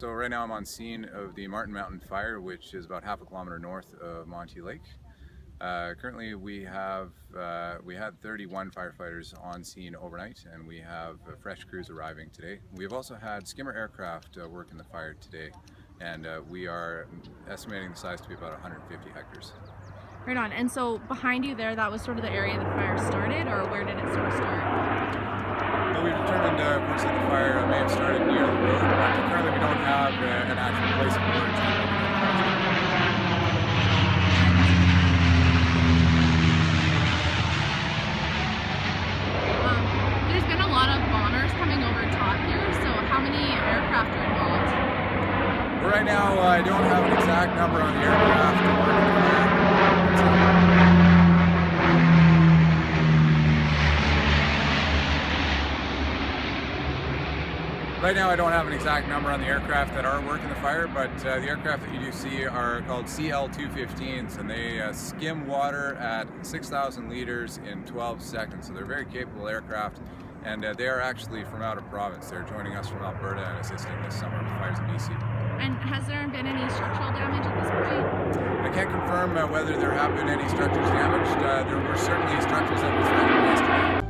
So right now I'm on scene of the Martin Mountain Fire, which is about half a kilometer north of Monty Lake. Currently we had 31 firefighters on scene overnight, and we have fresh crews arriving today. We've also had skimmer aircraft work in the fire today, and we are estimating the size to be about 150 hectares. Right on. And so behind you there, that was sort of the area the fire started, or where did it sort of start? Well, we've determined, of course, that the fire may have started near the road, but currently we don't have an actual place of origin. There's been a lot of bombers coming over top here, so how many aircraft are involved? Well, right now, I don't have an exact number on the aircraft working the fire. Right now I don't have an exact number on the aircraft that are working the fire, but the aircraft that you do see are called CL-215s, and they skim water at 6,000 liters in 12 seconds. So they're very capable aircraft, and they are actually from out of province. They're joining us from Alberta and assisting this summer with fires in BC. And has there been any structural damage at this point? I can't confirm whether there have been any structures damaged. There were certainly structures that were threatened yesterday.